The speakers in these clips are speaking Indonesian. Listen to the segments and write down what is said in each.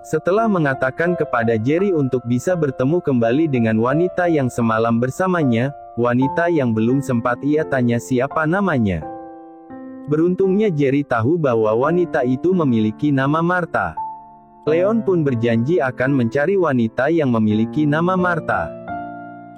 Setelah mengatakan kepada Jerry untuk bisa bertemu kembali dengan wanita yang semalam bersamanya, wanita yang belum sempat ia tanya siapa namanya. Beruntungnya Jerry tahu bahwa wanita itu memiliki nama Martha. Leon pun berjanji akan mencari wanita yang memiliki nama Martha.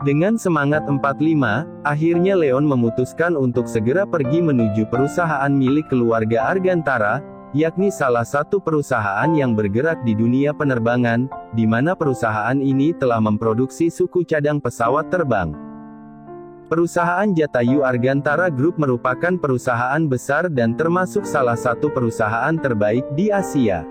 Dengan semangat 45, akhirnya Leon memutuskan untuk segera pergi menuju perusahaan milik keluarga Argantara, yakni salah satu perusahaan yang bergerak di dunia penerbangan, di mana perusahaan ini telah memproduksi suku cadang pesawat terbang. Perusahaan Jatayu Argantara Group merupakan perusahaan besar dan termasuk salah satu perusahaan terbaik di Asia.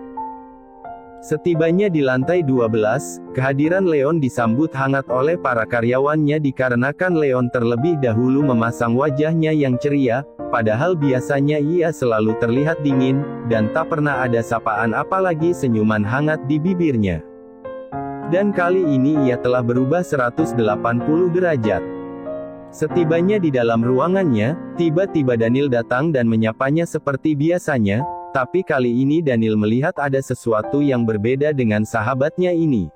Setibanya di lantai 12, kehadiran Leon disambut hangat oleh para karyawannya dikarenakan Leon terlebih dahulu memasang wajahnya yang ceria, padahal biasanya ia selalu terlihat dingin, dan tak pernah ada sapaan apalagi senyuman hangat di bibirnya. Dan kali ini ia telah berubah 180 derajat. Setibanya di dalam ruangannya, tiba-tiba Daniel datang dan menyapanya seperti biasanya, tapi kali ini Daniel melihat ada sesuatu yang berbeda dengan sahabatnya ini.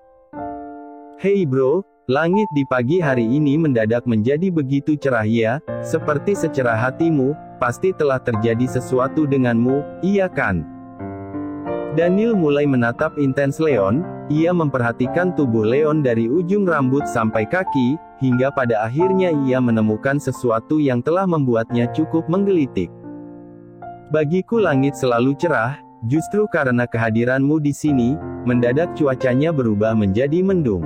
"Hey bro, langit di pagi hari ini mendadak menjadi begitu cerah ya, seperti secerah hatimu, pasti telah terjadi sesuatu denganmu, iya kan?" Daniel mulai menatap intens Leon, ia memperhatikan tubuh Leon dari ujung rambut sampai kaki, hingga pada akhirnya ia menemukan sesuatu yang telah membuatnya cukup menggelitik. "Bagiku langit selalu cerah, justru karena kehadiranmu di sini, mendadak cuacanya berubah menjadi mendung,"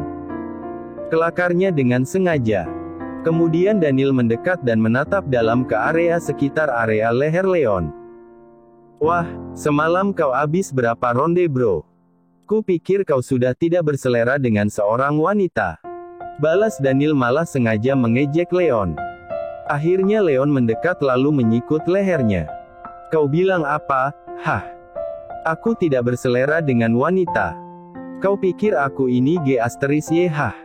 kelakarnya dengan sengaja. Kemudian Daniel mendekat dan menatap dalam ke area sekitar area leher Leon. "Wah, semalam kau habis berapa ronde bro? Ku pikir kau sudah tidak berselera dengan seorang wanita," balas Daniel malah sengaja mengejek Leon. Akhirnya Leon mendekat lalu menyikut lehernya. "Kau bilang apa? Hah? Aku tidak berselera dengan wanita. Kau pikir aku ini ***y hah?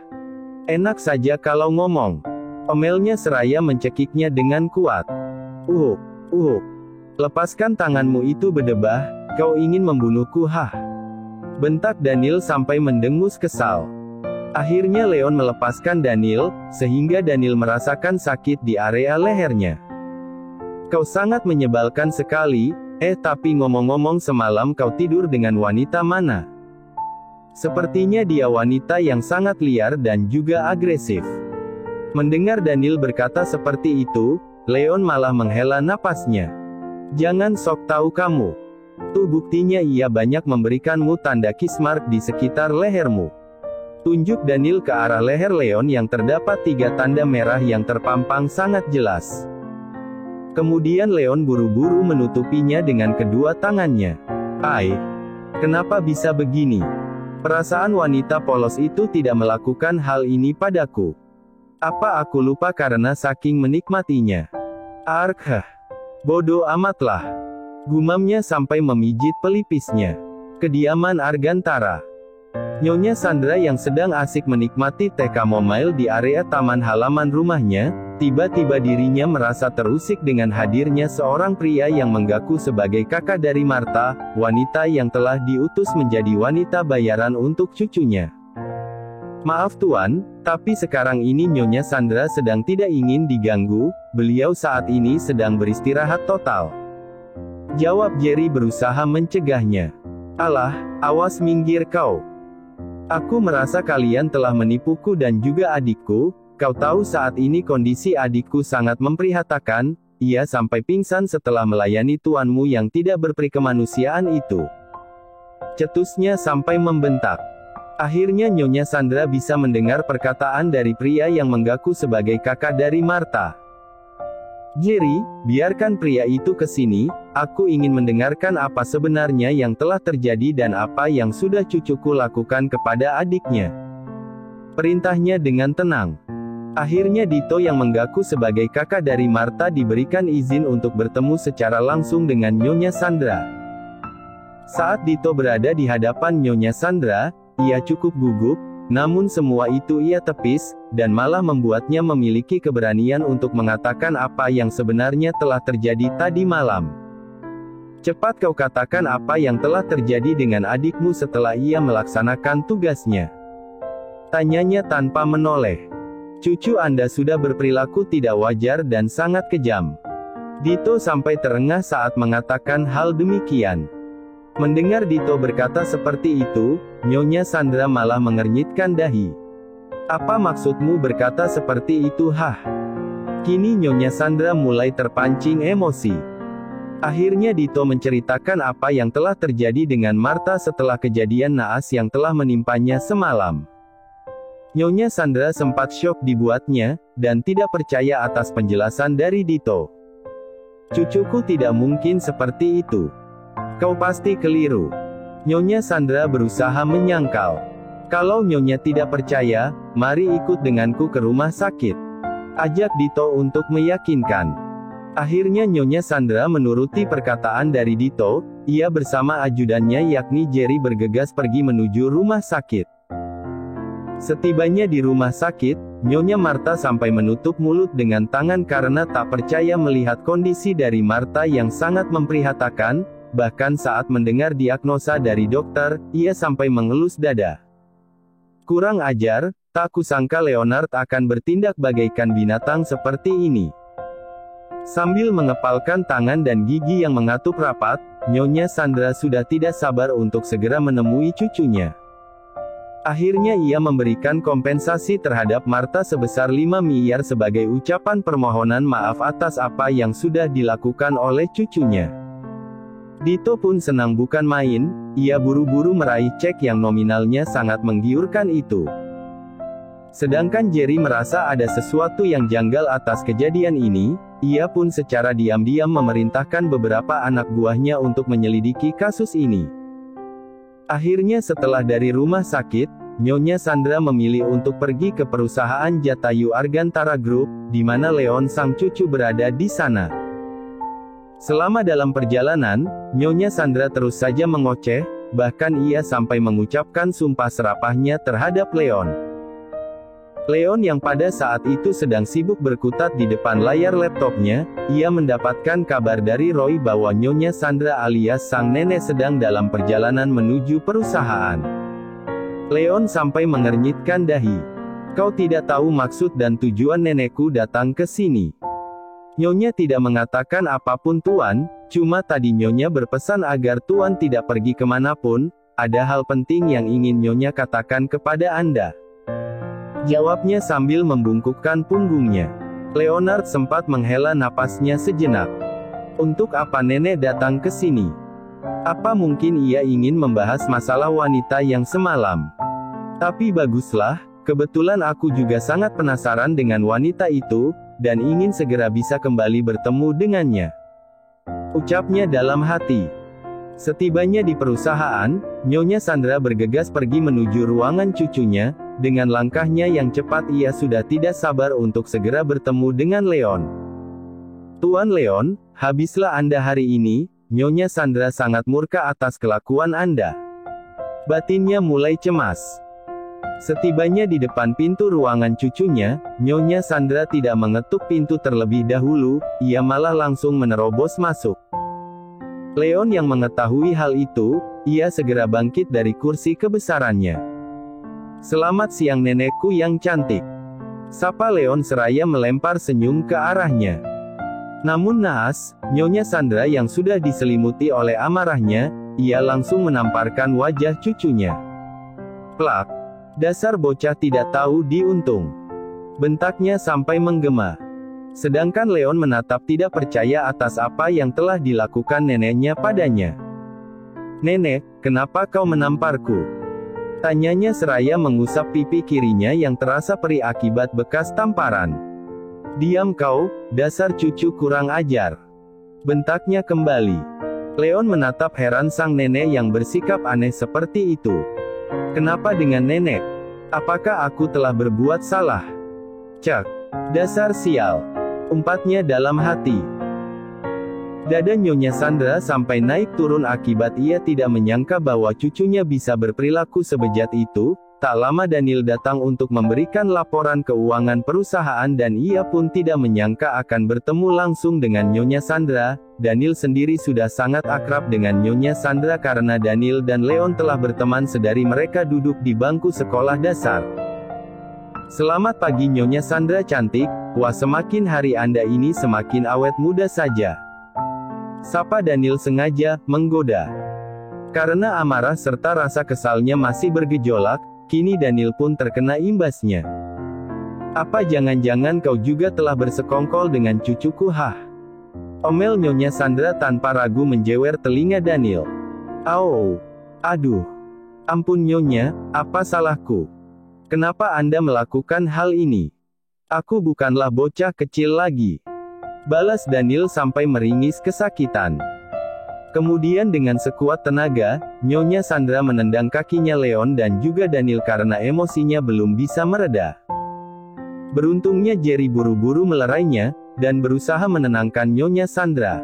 Enak saja kalau ngomong," omelnya seraya mencekiknya dengan kuat. Lepaskan tanganmu itu berdebah, kau ingin membunuhku hah?" bentak Daniel sampai mendengus kesal. Akhirnya Leon melepaskan Daniel, sehingga Daniel merasakan sakit di area lehernya. "Kau sangat menyebalkan sekali, tapi ngomong-ngomong semalam kau tidur dengan wanita mana? Sepertinya dia wanita yang sangat liar dan juga agresif." Mendengar Daniel berkata seperti itu, Leon malah menghela napasnya. "Jangan sok tahu kamu. Tuh buktinya ia banyak memberikanmu tanda kiss mark di sekitar lehermu." Tunjuk Daniel ke arah leher Leon yang terdapat 3 tanda merah yang terpampang sangat jelas. Kemudian Leon buru-buru menutupinya dengan kedua tangannya. Kenapa bisa begini? Perasaan wanita polos itu tidak melakukan hal ini padaku. Apa aku lupa karena saking menikmatinya? Bodoh amatlah. Gumamnya sampai memijit pelipisnya. Kediaman Argantara. Nyonya Sandra yang sedang asik menikmati teh chamomile di area taman halaman rumahnya, tiba-tiba dirinya merasa terusik dengan hadirnya seorang pria yang mengaku sebagai kakak dari Martha, wanita yang telah diutus menjadi wanita bayaran untuk cucunya. "Maaf tuan, tapi sekarang ini Nyonya Sandra sedang tidak ingin diganggu, beliau saat ini sedang beristirahat total," jawab Jerry berusaha mencegahnya. "Alah, awas minggir kau. Aku merasa kalian telah menipuku dan juga adikku. Kau tahu saat ini kondisi adikku sangat memprihatinkan, ia sampai pingsan setelah melayani tuanmu yang tidak berperikemanusiaan itu," cetusnya sampai membentak. Akhirnya Nyonya Sandra bisa mendengar perkataan dari pria yang mengaku sebagai kakak dari Martha. "Jerry, biarkan pria itu ke sini, aku ingin mendengarkan apa sebenarnya yang telah terjadi dan apa yang sudah cucuku lakukan kepada adiknya," perintahnya dengan tenang. Akhirnya Dito yang mengaku sebagai kakak dari Martha diberikan izin untuk bertemu secara langsung dengan Nyonya Sandra. Saat Dito berada di hadapan Nyonya Sandra, ia cukup gugup, namun semua itu ia tepis, dan malah membuatnya memiliki keberanian untuk mengatakan apa yang sebenarnya telah terjadi tadi malam. Cepat kau katakan apa yang telah terjadi dengan adikmu setelah ia melaksanakan tugasnya. Tanyanya tanpa menoleh. Cucu Anda sudah berperilaku tidak wajar dan sangat kejam. Dito sampai terengah saat mengatakan hal demikian. Mendengar Dito berkata seperti itu, Nyonya Sandra malah mengernyitkan dahi. Apa maksudmu berkata seperti itu? Kini Nyonya Sandra mulai terpancing emosi. Akhirnya Dito menceritakan apa yang telah terjadi dengan Martha setelah kejadian naas yang telah menimpanya semalam. Nyonya Sandra sempat syok dibuatnya, dan tidak percaya atas penjelasan dari Dito. Cucuku tidak mungkin seperti itu. Kau pasti keliru. Nyonya Sandra berusaha menyangkal. Kalau Nyonya tidak percaya, mari ikut denganku ke rumah sakit. Ajak Dito untuk meyakinkan. Akhirnya Nyonya Sandra menuruti perkataan dari Dito, ia bersama ajudannya yakni Jerry bergegas pergi menuju rumah sakit. Setibanya di rumah sakit, Nyonya Martha sampai menutup mulut dengan tangan karena tak percaya melihat kondisi dari Martha yang sangat memprihatinkan, bahkan saat mendengar diagnosa dari dokter, ia sampai mengelus dada. Kurang ajar, tak kusangka Leonard akan bertindak bagaikan binatang seperti ini. Sambil mengepalkan tangan dan gigi yang mengatup rapat, Nyonya Sandra sudah tidak sabar untuk segera menemui cucunya. Akhirnya ia memberikan kompensasi terhadap Martha sebesar 5 miliar sebagai ucapan permohonan maaf atas apa yang sudah dilakukan oleh cucunya. Dito pun senang bukan main, ia buru-buru meraih cek yang nominalnya sangat menggiurkan itu. Sedangkan Jerry merasa ada sesuatu yang janggal atas kejadian ini, ia pun secara diam-diam memerintahkan beberapa anak buahnya untuk menyelidiki kasus ini. Akhirnya setelah dari rumah sakit, Nyonya Sandra memilih untuk pergi ke perusahaan Jatayu Argantara Group, di mana Leon sang cucu berada di sana. Selama dalam perjalanan, Nyonya Sandra terus saja mengoceh, bahkan ia sampai mengucapkan sumpah serapahnya terhadap Leon. Leon yang pada saat itu sedang sibuk berkutat di depan layar laptopnya, ia mendapatkan kabar dari Roy bahwa Nyonya Sandra alias sang nenek sedang dalam perjalanan menuju perusahaan. Leon sampai mengernyitkan dahi. Kau tidak tahu maksud dan tujuan nenekku datang ke sini. Nyonya tidak mengatakan apapun Tuan, cuma tadi Nyonya berpesan agar Tuan tidak pergi kemanapun, ada hal penting yang ingin Nyonya katakan kepada Anda. Jawabnya sambil membungkukkan punggungnya. Leonard sempat menghela napasnya sejenak. Untuk apa nenek datang ke sini? Apa mungkin ia ingin membahas masalah wanita yang semalam? Tapi baguslah, kebetulan aku juga sangat penasaran dengan wanita itu, dan ingin segera bisa kembali bertemu dengannya. Ucapnya dalam hati. Setibanya di perusahaan, Nyonya Sandra bergegas pergi menuju ruangan cucunya, dengan langkahnya yang cepat ia sudah tidak sabar untuk segera bertemu dengan Leon. Tuan Leon, habislah Anda hari ini, Nyonya Sandra sangat murka atas kelakuan Anda. Batinnya mulai cemas. Setibanya di depan pintu ruangan cucunya, Nyonya Sandra tidak mengetuk pintu terlebih dahulu, ia malah langsung menerobos masuk. Leon yang mengetahui hal itu, ia segera bangkit dari kursi kebesarannya. Selamat siang nenekku yang cantik. Sapa Leon seraya melempar senyum ke arahnya. Namun naas, Nyonya Sandra yang sudah diselimuti oleh amarahnya, ia langsung menamparkan wajah cucunya. Plak. Dasar bocah tidak tahu diuntung. Bentaknya sampai menggema. Sedangkan Leon menatap tidak percaya atas apa yang telah dilakukan neneknya padanya. Nenek, kenapa kau menamparku? Tanyanya seraya mengusap pipi kirinya yang terasa perih akibat bekas tamparan. Diam kau, dasar cucu kurang ajar. Bentaknya kembali. Leon menatap heran sang nenek yang bersikap aneh seperti itu. Kenapa dengan nenek? Apakah aku telah berbuat salah? Cak. Dasar sial. Umpatnya dalam hati. Dada Nyonya Sandra sampai naik turun akibat ia tidak menyangka bahwa cucunya bisa berperilaku sebejat itu, tak lama Daniel datang untuk memberikan laporan keuangan perusahaan dan ia pun tidak menyangka akan bertemu langsung dengan Nyonya Sandra. Daniel sendiri sudah sangat akrab dengan Nyonya Sandra karena Daniel dan Leon telah berteman sedari mereka duduk di bangku sekolah dasar. Selamat pagi Nyonya Sandra cantik, wah semakin hari Anda ini semakin awet muda saja. Sapa Daniel sengaja menggoda. Karena amarah serta rasa kesalnya masih bergejolak, kini Daniel pun terkena imbasnya. Apa jangan-jangan kau juga telah bersekongkol dengan cucuku hah? Omel Nyonya Sandra tanpa ragu menjewer telinga Daniel. Au, aduh. Ampun Nyonya, apa salahku? Kenapa Anda melakukan hal ini? Aku bukanlah bocah kecil lagi. Balas Daniel sampai meringis kesakitan. Kemudian dengan sekuat tenaga, Nyonya Sandra menendang kakinya Leon dan juga Daniel karena emosinya belum bisa mereda. Beruntungnya Jerry buru-buru melerainya, dan berusaha menenangkan Nyonya Sandra.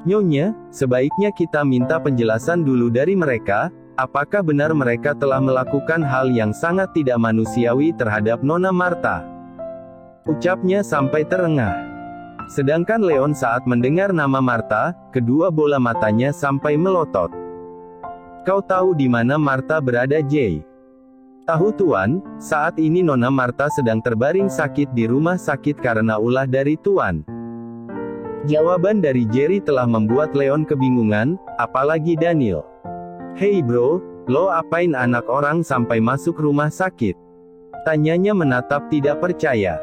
Nyonya, sebaiknya kita minta penjelasan dulu dari mereka, apakah benar mereka telah melakukan hal yang sangat tidak manusiawi terhadap Nona Martha? Ucapnya sampai terengah. Sedangkan Leon saat mendengar nama Martha, kedua bola matanya sampai melotot. Kau tahu di mana Martha berada, Jay? Tahu Tuan, saat ini Nona Martha sedang terbaring sakit di rumah sakit karena ulah dari Tuan. Jawaban dari Jerry telah membuat Leon kebingungan, apalagi Daniel. Hey bro, lo apain anak orang sampai masuk rumah sakit? Tanyanya menatap tidak percaya.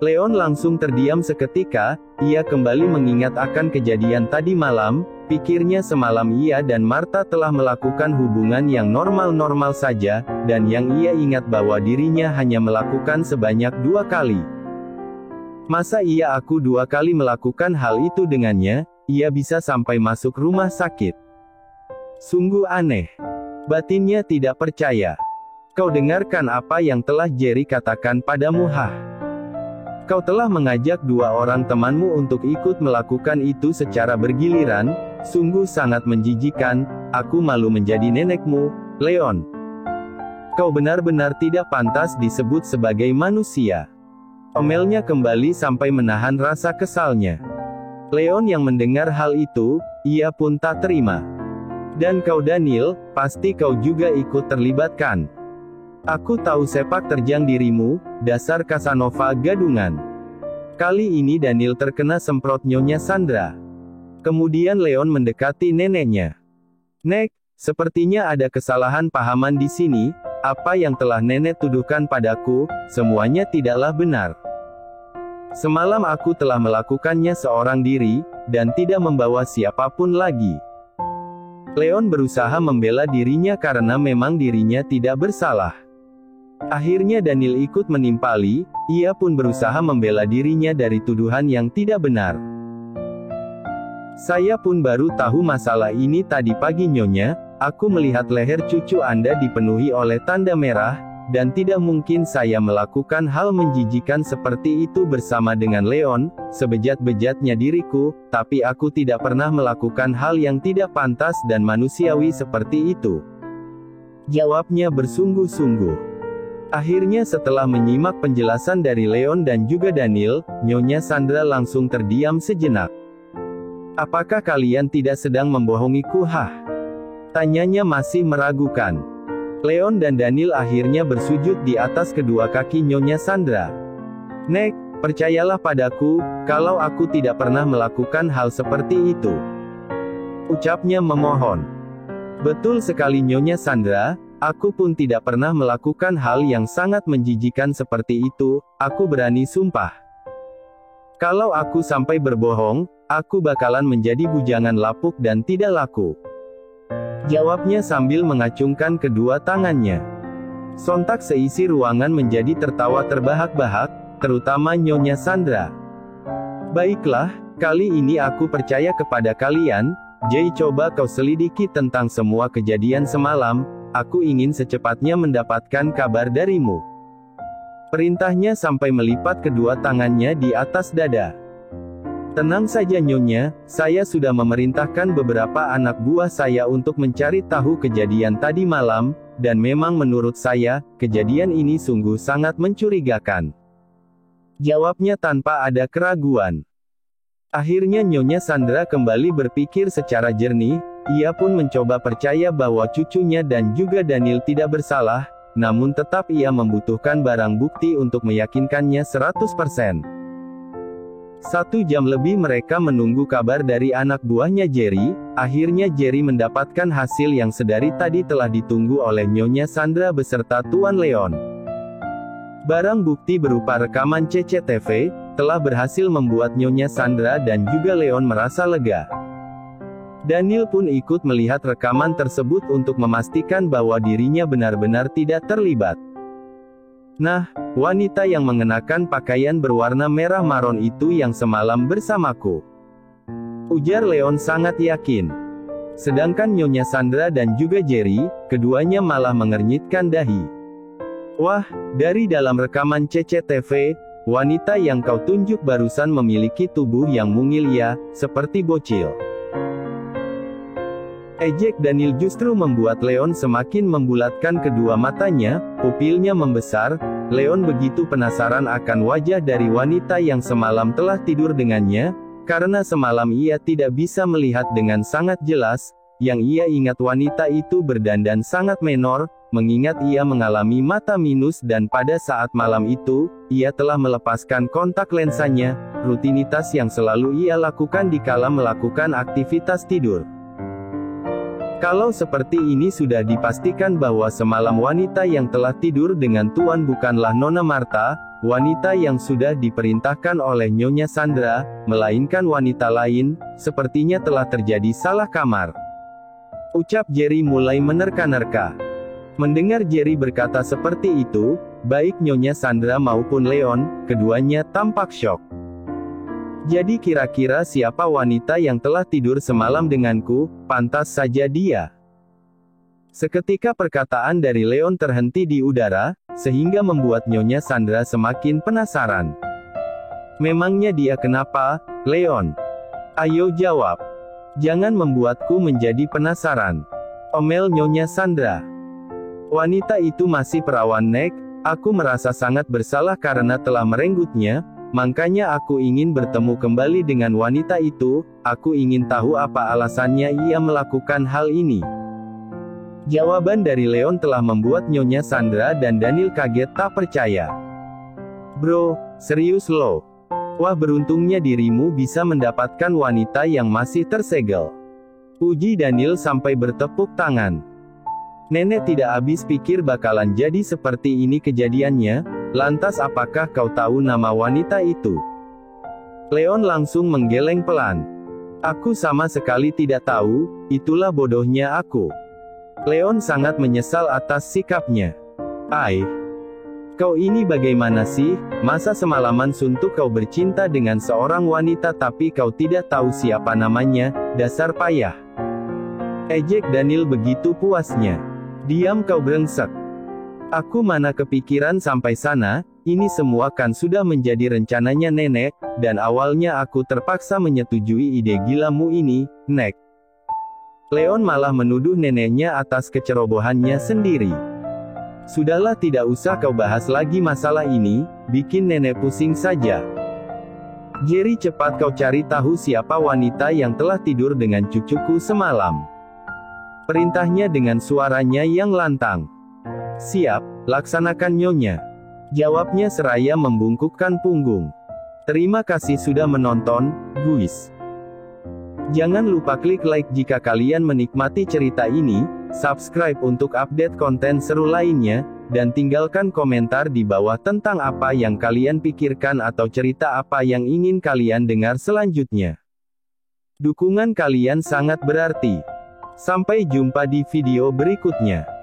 Leon langsung terdiam seketika, ia kembali mengingat akan kejadian tadi malam, pikirnya semalam ia dan Martha telah melakukan hubungan yang normal-normal saja, dan yang ia ingat bahwa dirinya hanya melakukan sebanyak 2 kali. Masa iya aku 2 kali melakukan hal itu dengannya, ia bisa sampai masuk rumah sakit. Sungguh aneh. Batinnya tidak percaya. Kau dengarkan apa yang telah Jerry katakan padamu hah? Kau telah mengajak 2 orang temanmu untuk ikut melakukan itu secara bergiliran, sungguh sangat menjijikan, aku malu menjadi nenekmu, Leon. Kau benar-benar tidak pantas disebut sebagai manusia. Omelnya kembali sampai menahan rasa kesalnya. Leon yang mendengar hal itu, ia pun tak terima. Dan kau Daniel, pasti kau juga ikut terlibatkan. Aku tahu sepak terjang dirimu, dasar Casanova gadungan. Kali ini Daniel terkena semprot Nyonya Sandra. Kemudian Leon mendekati neneknya. Nek, sepertinya ada kesalahan pahaman di sini, apa yang telah nenek tuduhkan padaku, semuanya tidaklah benar. Semalam aku telah melakukannya seorang diri, dan tidak membawa siapapun lagi. Leon berusaha membela dirinya karena memang dirinya tidak bersalah. Akhirnya Daniel ikut menimpali, ia pun berusaha membela dirinya dari tuduhan yang tidak benar. Saya pun baru tahu masalah ini tadi pagi Nyonya, aku melihat leher cucu Anda dipenuhi oleh tanda merah, dan tidak mungkin saya melakukan hal menjijikan seperti itu bersama dengan Leon, sebejat-bejatnya diriku, tapi aku tidak pernah melakukan hal yang tidak pantas dan manusiawi seperti itu. Jawabnya bersungguh-sungguh. Akhirnya setelah menyimak penjelasan dari Leon dan juga Daniel, Nyonya Sandra langsung terdiam sejenak. Apakah kalian tidak sedang membohongiku hah? Tanyanya masih meragukan. Leon dan Daniel akhirnya bersujud di atas kedua kaki Nyonya Sandra. Nek, percayalah padaku, kalau aku tidak pernah melakukan hal seperti itu. Ucapnya memohon. Betul sekali Nyonya Sandra, aku pun tidak pernah melakukan hal yang sangat menjijikan seperti itu, aku berani sumpah. Kalau aku sampai berbohong, aku bakalan menjadi bujangan lapuk dan tidak laku. Jawabnya sambil mengacungkan kedua tangannya. Sontak seisi ruangan menjadi tertawa terbahak-bahak, terutama Nyonya Sandra. Baiklah, kali ini aku percaya kepada kalian, Jay coba kau selidiki tentang semua kejadian semalam, aku ingin secepatnya mendapatkan kabar darimu. Perintahnya sampai melipat kedua tangannya di atas dada. Tenang saja Nyonya, saya sudah memerintahkan beberapa anak buah saya untuk mencari tahu kejadian tadi malam, dan memang menurut saya, kejadian ini sungguh sangat mencurigakan. Jawabnya tanpa ada keraguan. Akhirnya Nyonya Sandra kembali berpikir secara jernih, ia pun mencoba percaya bahwa cucunya dan juga Daniel tidak bersalah, namun tetap ia membutuhkan barang bukti untuk meyakinkannya 100%. 1 jam lebih mereka menunggu kabar dari anak buahnya Jerry. Akhirnya Jerry mendapatkan hasil yang sedari tadi telah ditunggu oleh Nyonya Sandra beserta Tuan Leon. Barang bukti berupa rekaman CCTV, telah berhasil membuat Nyonya Sandra dan juga Leon merasa lega. Daniel pun ikut melihat rekaman tersebut untuk memastikan bahwa dirinya benar-benar tidak terlibat. Nah, wanita yang mengenakan pakaian berwarna merah maron itu yang semalam bersamaku, ujar Leon sangat yakin. Sedangkan Nyonya Sandra dan juga Jerry, keduanya malah mengernyitkan dahi. Wah, dari dalam rekaman CCTV, wanita yang kau tunjuk barusan memiliki tubuh yang mungil ya, seperti bocil. Ejek Daniel justru membuat Leon semakin membulatkan kedua matanya, pupilnya membesar. Leon begitu penasaran akan wajah dari wanita yang semalam telah tidur dengannya, karena semalam ia tidak bisa melihat dengan sangat jelas. Yang ia ingat wanita itu berdandan sangat menor, mengingat ia mengalami mata minus dan pada saat malam itu, ia telah melepaskan kontak lensanya, rutinitas yang selalu ia lakukan dikala melakukan aktivitas tidur. Kalau seperti ini sudah dipastikan bahwa semalam wanita yang telah tidur dengan Tuan bukanlah Nona Marta, wanita yang sudah diperintahkan oleh Nyonya Sandra, melainkan wanita lain, sepertinya telah terjadi salah kamar. Ucap Jerry mulai menerka-nerka. Mendengar Jerry berkata seperti itu, baik Nyonya Sandra maupun Leon, keduanya tampak syok. Jadi kira-kira siapa wanita yang telah tidur semalam denganku? Pantas saja dia. Seketika perkataan dari Leon terhenti di udara, sehingga membuat Nyonya Sandra semakin penasaran. Memangnya dia kenapa, Leon? Ayo jawab. Jangan membuatku menjadi penasaran. Omel Nyonya Sandra. Wanita itu masih perawan Nek, aku merasa sangat bersalah karena telah merenggutnya. Makanya aku ingin bertemu kembali dengan wanita itu, aku ingin tahu apa alasannya ia melakukan hal ini. Jawaban dari Leon telah membuat Nyonya Sandra dan Daniel kaget tak percaya. Bro, serius lo? Wah beruntungnya dirimu bisa mendapatkan wanita yang masih tersegel. Puji Daniel sampai bertepuk tangan. Nenek tidak habis pikir bakalan jadi seperti ini kejadiannya. Lantas apakah kau tahu nama wanita itu? Leon langsung menggeleng pelan. Aku sama sekali tidak tahu, itulah bodohnya aku. Leon sangat menyesal atas sikapnya. Kau ini bagaimana sih? Masa semalaman suntuk kau bercinta dengan seorang wanita tapi kau tidak tahu siapa namanya, dasar payah. Ejek Daniel begitu puasnya. Diam kau brengsek. Aku mana kepikiran sampai sana, ini semua kan sudah menjadi rencananya nenek, dan awalnya aku terpaksa menyetujui ide gilamu ini, Nek. Leon malah menuduh neneknya atas kecerobohannya sendiri. Sudahlah tidak usah kau bahas lagi masalah ini, bikin nenek pusing saja. Jerry cepat kau cari tahu siapa wanita yang telah tidur dengan cucuku semalam. Perintahnya dengan suaranya yang lantang. Siap, laksanakan Nyonya. Jawabnya seraya membungkukkan punggung. Terima kasih sudah menonton, guys. Jangan lupa klik like jika kalian menikmati cerita ini, subscribe untuk update konten seru lainnya, dan tinggalkan komentar di bawah tentang apa yang kalian pikirkan atau cerita apa yang ingin kalian dengar selanjutnya. Dukungan kalian sangat berarti. Sampai jumpa di video berikutnya.